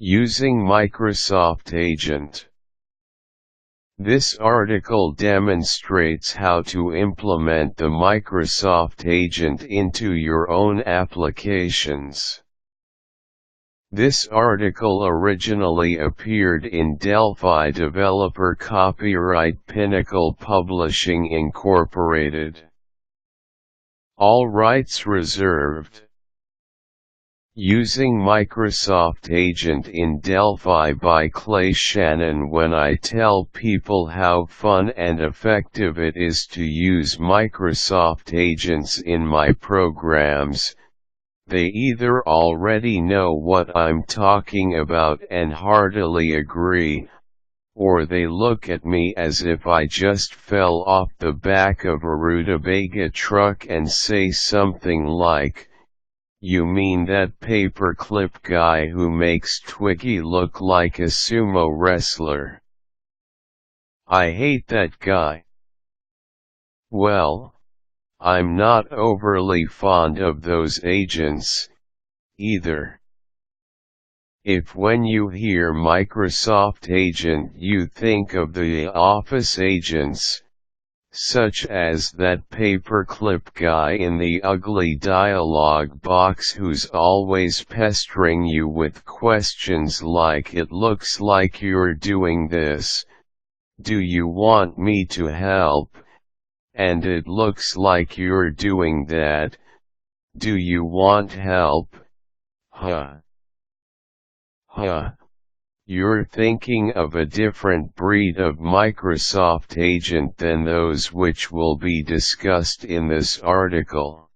Using Microsoft Agent. This article demonstrates how to implement the Microsoft Agent into your own applications. This article originally appeared in Delphi Developer, copyright Pinnacle Publishing Incorporated. All rights reserved. Using Microsoft Agent in Delphi by Clay Shannon. When I tell people how fun and effective it is to use Microsoft Agents in my programs, they either already know what I'm talking about and heartily agree, or they look at me as if I just fell off the back of a rutabaga truck and say something like, "You mean that paperclip guy who makes Twiggy look like a sumo wrestler? I hate that guy." Well, I'm not overly fond of those agents, either. If when you hear Microsoft Agent you think of the Office agents, such as that paperclip guy in the ugly dialog box who's always pestering you with questions like, "It looks like you're doing this. Do you want me to help? And it looks like you're doing that. Do you want help? Huh. You're thinking of a different breed of Microsoft Agent than those which will be discussed in this article.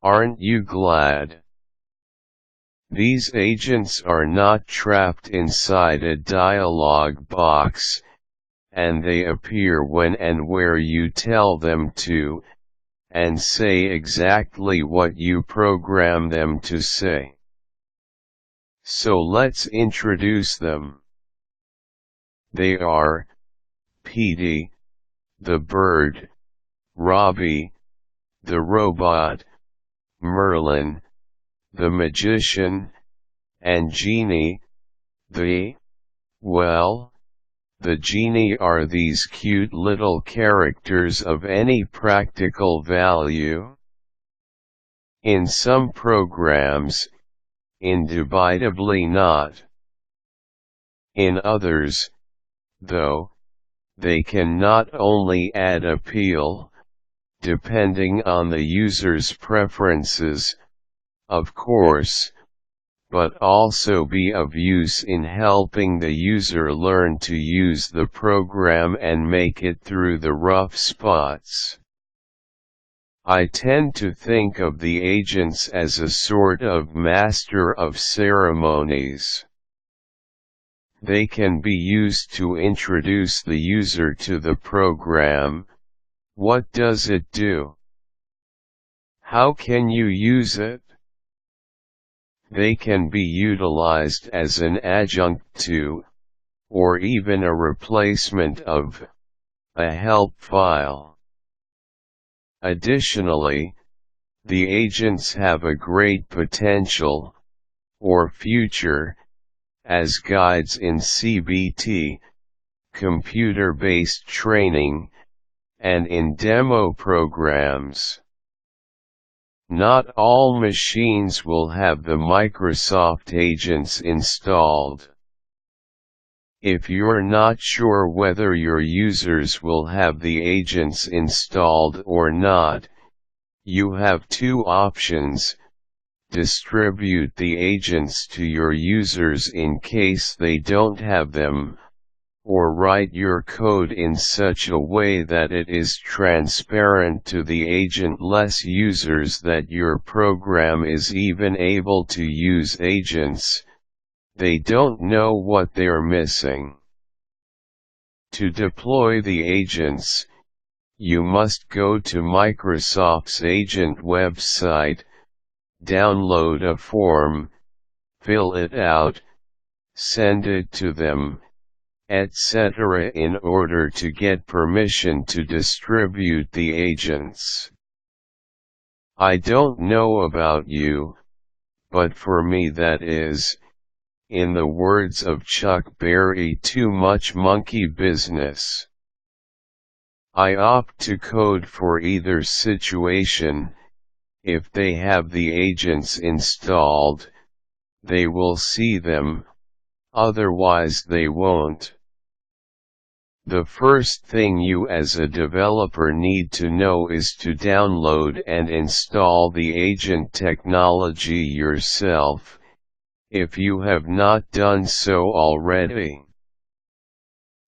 Aren't you glad? These agents are not trapped inside a dialog box, and they appear when and where you tell them to, and say exactly what you program them to say. So let's introduce them. They are Petey, the bird, Robbie, the robot, Merlin, the magician, and Genie, the genie are these cute little characters of any practical value. In some programs, indubitably not. In others, though, they can not only add appeal, depending on the user's preferences, of course, but also be of use in helping the user learn to use the program and make it through the rough spots. I tend to think of the agents as a sort of master of ceremonies. They can be used to introduce the user to the program. What does it do? How can you use it? They can be utilized as an adjunct to, or even a replacement of, a help file. Additionally, the agents have a great potential, or future, as guides in CBT, computer-based training, and in demo programs. Not all machines will have the Microsoft agents installed. If you're not sure whether your users will have the agents installed or not, you have two options: distribute the agents to your users in case they don't have them, or write your code in such a way that it is transparent to the agent-less users that your program is even able to use agents. They don't know what they're missing. To deploy the agents, you must go to Microsoft's agent website, download a form, fill it out, send it to them, etc. in order to get permission to distribute the agents. I don't know about you, but for me that is, in the words of Chuck Berry, too much monkey business. I opt to code for either situation. If they have the agents installed, they will see them, otherwise they won't. The first thing you as a developer need to know is to download and install the agent technology yourself, if you have not done so already.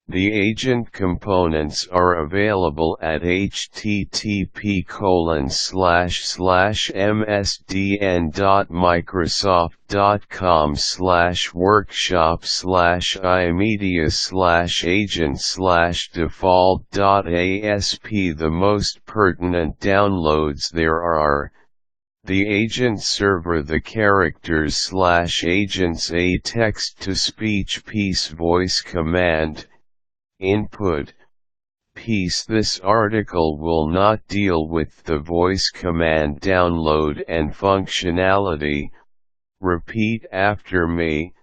The agent components are available at http://msdn.microsoft.com/workshop/imedia/agent/default.asp. The most pertinent downloads there are: the agent server, the characters/agents, a text-to-speech piece, voice command input piece. This article will not deal with the voice command download and functionality. Repeat after me.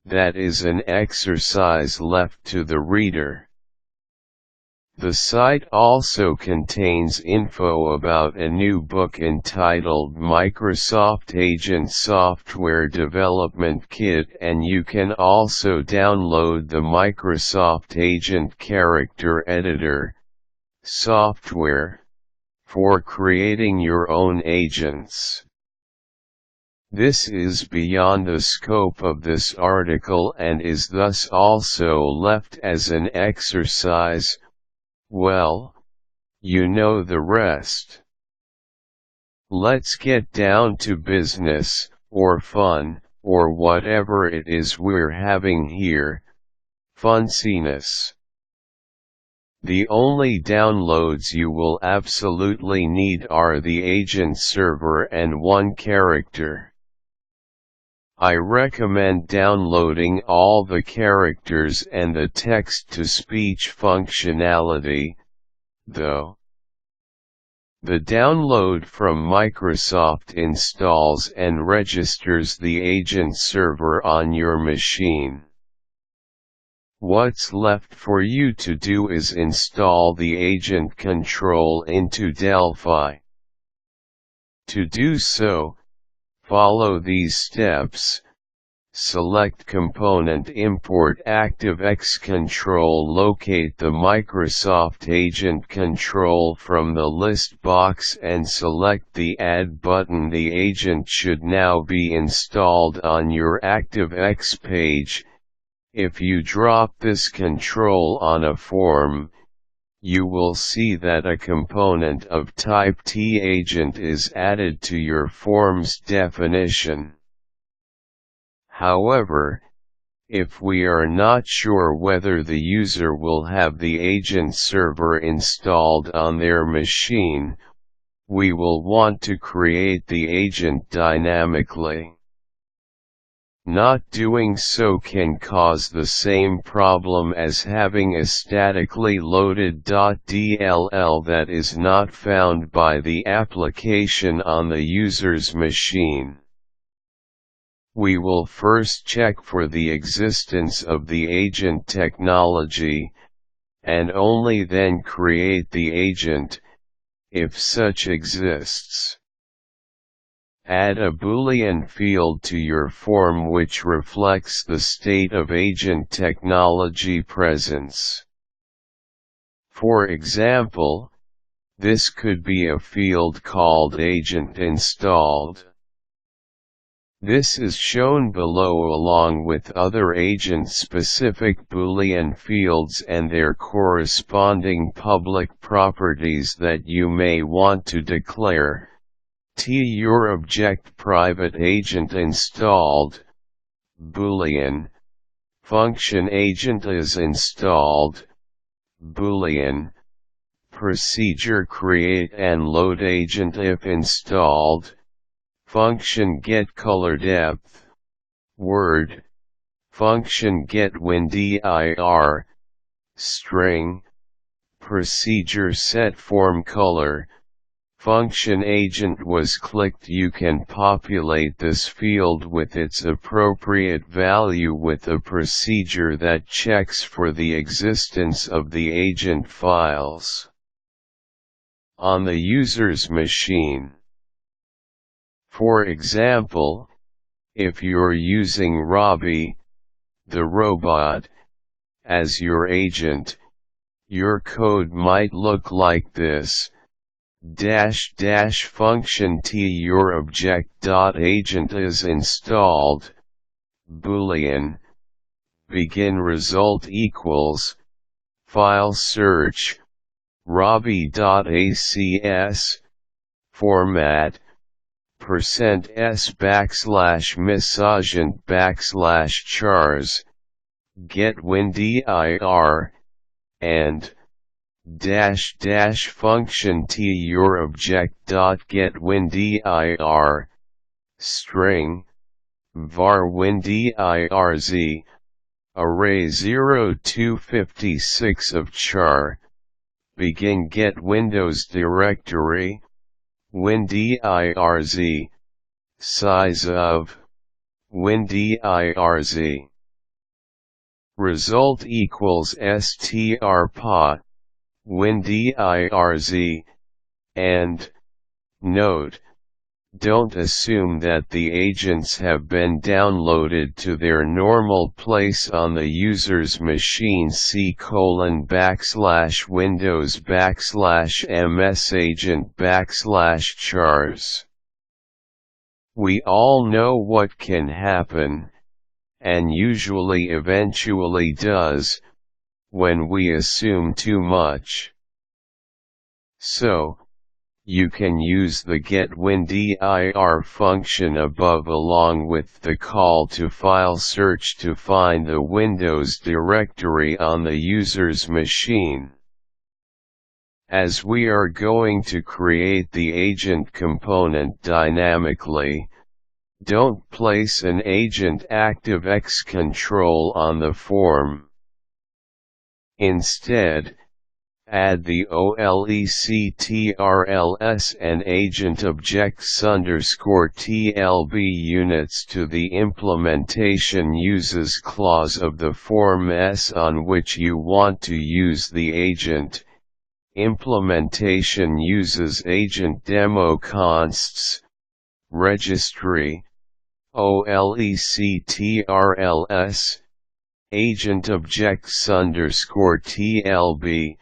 That is an exercise left to the reader. The site also contains info about a new book entitled Microsoft Agent Software Development Kit, and you can also download the Microsoft Agent Character Editor software for creating your own agents. This is beyond the scope of this article and is thus also left as an exercise. Well, you know the rest. Let's get down to business, or fun, or whatever it is we're having here. Funciness. The only downloads you will absolutely need are the agent server and one character. I recommend downloading all the characters and the text-to-speech functionality, though. The download from Microsoft installs and registers the agent server on your machine. What's left for you to do is install the agent control into Delphi. To do so, follow these steps. Select component, import ActiveX control, locate the Microsoft Agent control from the list box and select the Add button. The agent should now be installed on your ActiveX page. If you drop this control on a form, you will see that a component of type T-agent is added to your form's definition. However, if we are not sure whether the user will have the agent server installed on their machine, we will want to create the agent dynamically. Not doing so can cause the same problem as having a statically loaded .dll that is not found by the application on the user's machine. We will first check for the existence of the agent technology, and only then create the agent, if such exists. Add a Boolean field to your form which reflects the state of agent technology presence. For example, this could be a field called agent installed. This is shown below along with other agent-specific Boolean fields and their corresponding public properties that you may want to declare. Your object private agent installed, Boolean, function agent is installed, Boolean, procedure create and load agent if installed, function get color depth, word, function get windir, string, procedure set form color, function agent was clicked, you can populate this field with its appropriate value with a procedure that checks for the existence of the agent files on the user's machine. For example, if you're using Robbie, the robot, as your agent, your code might look like this. Function t your object.agent is installed, boolean, begin result equals, file search, robbie.acs, format, %s\misagent\chars, get windir, and function t your object.getWinDir, string, var windirz, array 0256 of char, begin get Windows directory, windirz, size of, windirz. Result equals strpa, windirz, and, note, don't assume that the agents have been downloaded to their normal place on the user's machine. c:\windows\msagent\chars. We all know what can happen, and usually eventually does, when we assume too much. So, you can use the getWinDir function above along with the call to file search to find the Windows directory on the user's machine. As we are going to create the agent component dynamically, don't place an agent ActiveX control on the form. Instead, add the OLECTRLS and agent objects_TLB units to the implementation uses clause of the form S on which you want to use the agent. Implementation uses agent demo consts, registry, OLECTRLS, agent objects_TLB.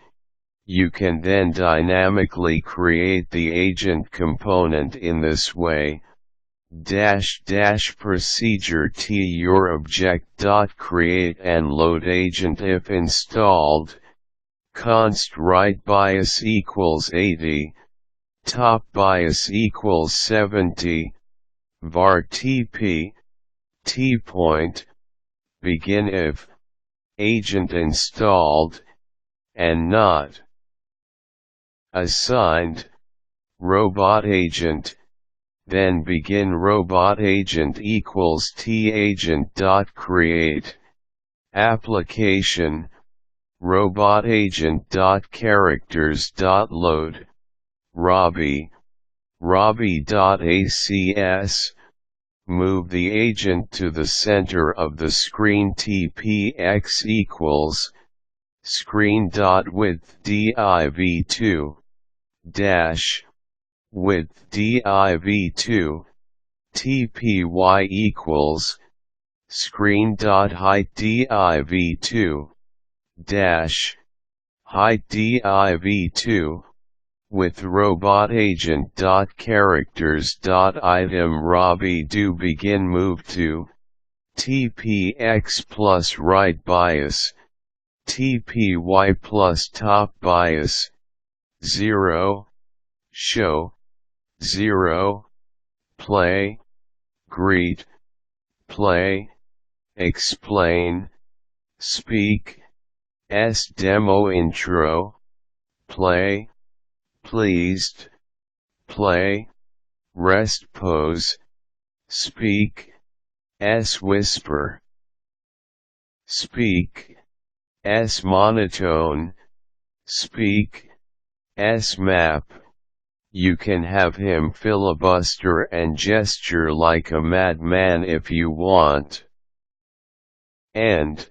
You can then dynamically create the agent component in this way. Procedure t your object.create and load agent if installed. Const write bias equals 80, top bias equals 70, var tp, tpoint, begin if, agent installed, and not assigned, robot agent, then begin robot agent equals tagent.create, application, robot agent.characters.load, Robbie, robbie.acs, move the agent to the center of the screen. tpx equals, screen.width div2, dash, width div2, tpy equals, screen.height div2, dash, height div2, with robot agent.characters.item Robbie do begin move to, tpx plus right bias, tpy plus top bias, 0, show, 0, play, greet, play, explain, speak, s demo intro, play, pleased, play, rest pose, speak, s whisper, speak, s monotone, speak, s map, You can have him filibuster and gesture like a madman if you want. And,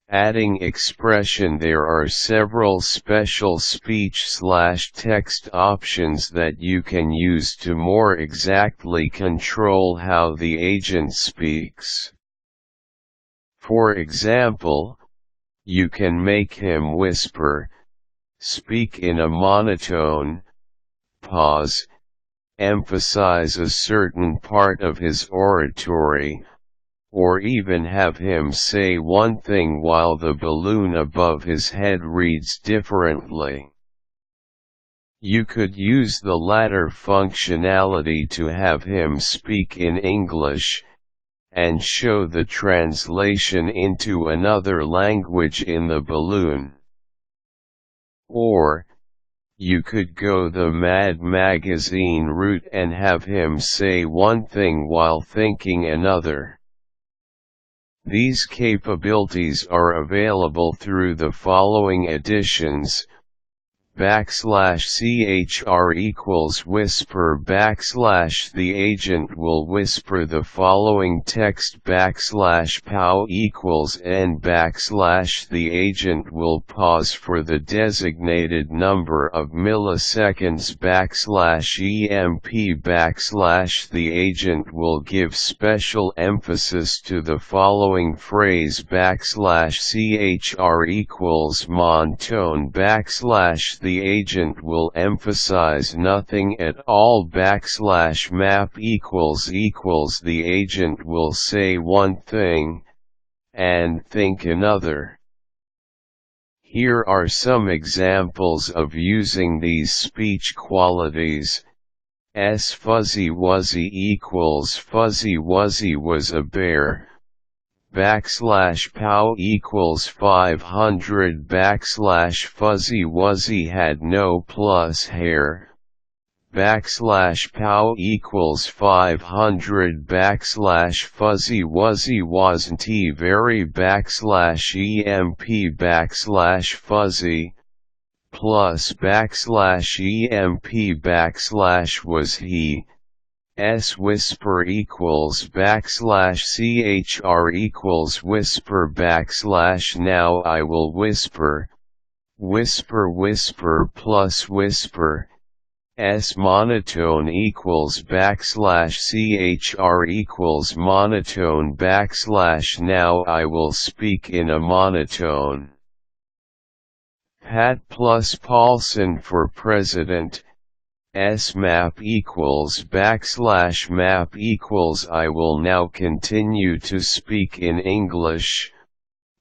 adding expression. There are several special speech/text options that you can use to more exactly control how the agent speaks. For example, you can make him whisper, speak in a monotone, pause, emphasize a certain part of his oratory, or even have him say one thing while the balloon above his head reads differently. You could use the latter functionality to have him speak in English, and show the translation into another language in the balloon. Or, you could go the Mad Magazine route and have him say one thing while thinking another. These capabilities are available through the following additions: \chr equals whisper / the agent will whisper the following text \pow equals n / the agent will pause for the designated number of milliseconds \emp the agent will give special emphasis to the following phrase \chr equals monotone the agent will emphasize nothing at all \map equals the agent will say one thing, and think another. Here are some examples of using these speech qualities. Fuzzy Wuzzy equals Fuzzy Wuzzy was a bear. \pow equals 500 \Fuzzy Wuzzy had no plus hair. \pow equals 500 \Fuzzy Wuzzy wasn't very emp \Fuzzy plus emp was he. Whisper equals \chr equals whisper now I will whisper. Whisper plus whisper. Monotone equals \chr equals monotone now I will speak in a monotone. Pat plus Paulson for president. Map equals \map equals I will now continue to speak in English,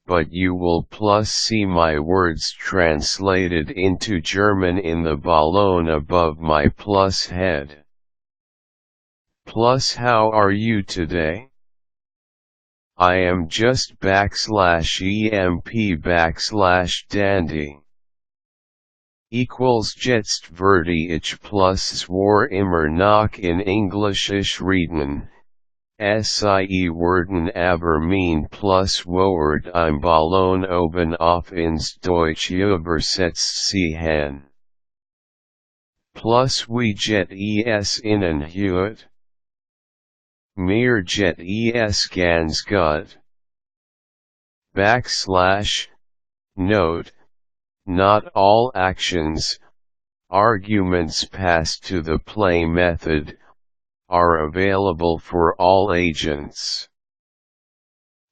but you will plus see my words translated into German in the balloon above my plus head. Plus how are you today? I am just \emp dandy. Equals jetzt werde ich plus zwar immer noch in Englischisch reden, sie werden aber mein plus Wort im Ballon oben auf ins Deutsche übersetzt sehen. Plus wie jet es Ihnen heut? Mir jet es ganz gut. Note: not all actions, arguments passed to the play method, are available for all agents.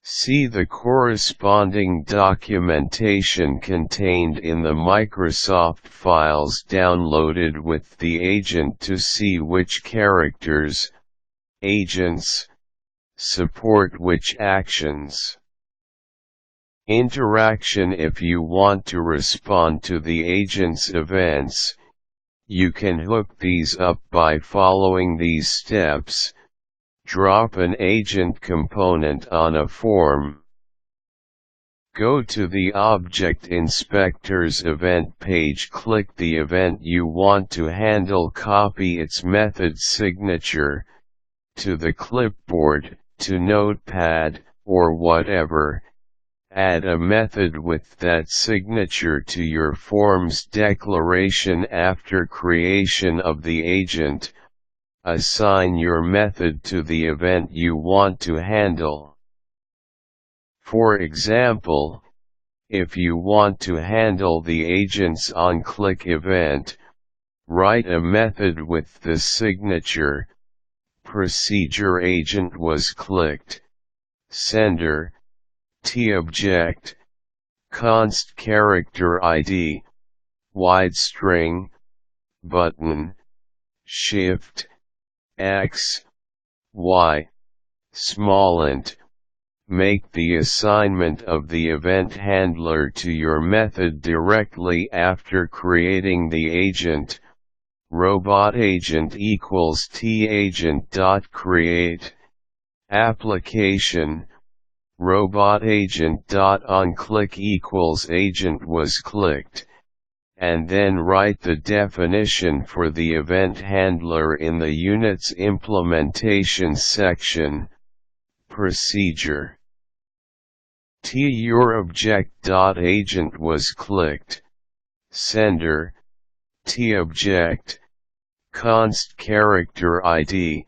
See the corresponding documentation contained in the Microsoft files downloaded with the agent to see which characters, agents, support which actions. Interaction: if you want to respond to the agent's events, you can hook these up by following these steps. Drop an agent component on a form. Go to the Object Inspector's event page, click the event you want to handle, copy its method signature to the clipboard, to Notepad, or whatever, Add a method with that signature to your form's declaration after creation of the agent. Assign your method to the event you want to handle. For example, if you want to handle the agent's onClick event, write a method with the signature procedure agent was clicked, sender, tObject, const character ID, wide string, button, shift, x, y, small int. Make the assignment of the event handler to your method directly after creating the agent. Robot agent equals tAgent.create. Application robot agent.onClick equals agent was clicked, and then write the definition for the event handler in the unit's implementation section. Procedure your object.agent was clicked, sender, tObject, const character ID,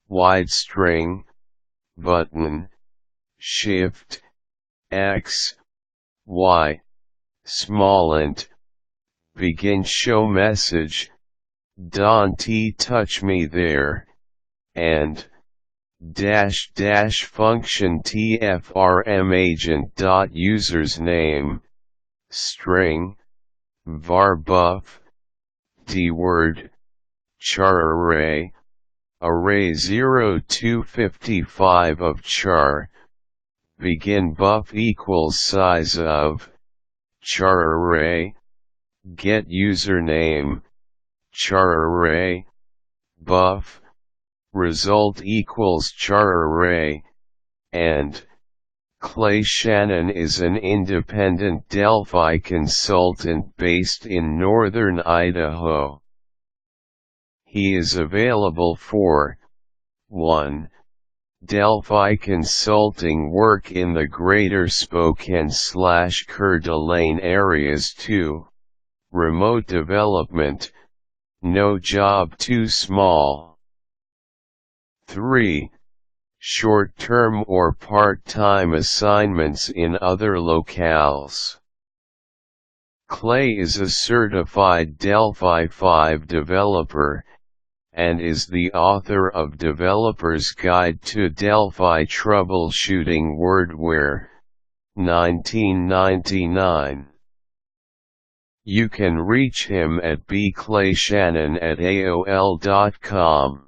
wide string, button, shift, x, y, small int, begin show message, don't touch me there, and function tfrm agent.users name, string, var buff, dword, char array, array 0 to 55 of char, begin buff equals size of, char array, get username, char array, buff, result equals char array, and Clay Shannon is an independent Delphi consultant based in northern Idaho. He is available for 1. Delphi consulting work in the greater Spokane/Coeur d'Alene areas. 2. Remote development, no job too small. 3. Short-term or part-time assignments in other locales. Clay is a certified Delphi 5 developer, and is the author of Developer's Guide to Delphi Troubleshooting Wordware, 1999. You can reach him at bclayshannon@aol.com.